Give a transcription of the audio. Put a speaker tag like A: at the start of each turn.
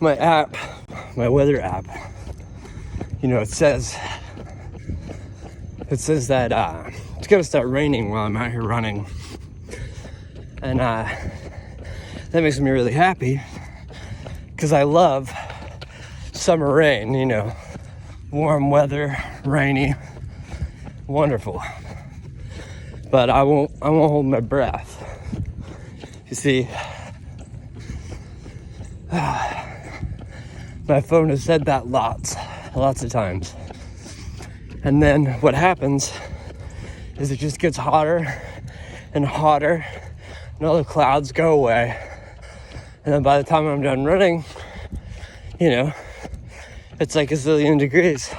A: my app, my weather app, you know, it says that it's gonna start raining while I'm out here running, and that makes me really happy because I love summer rain, you know, warm weather, rainy, wonderful. But I won't hold my breath. You see, my phone has said that lots of times. And then what happens is it just gets hotter and hotter, and all the clouds go away. And then by the time I'm done running, you know, it's like a zillion degrees.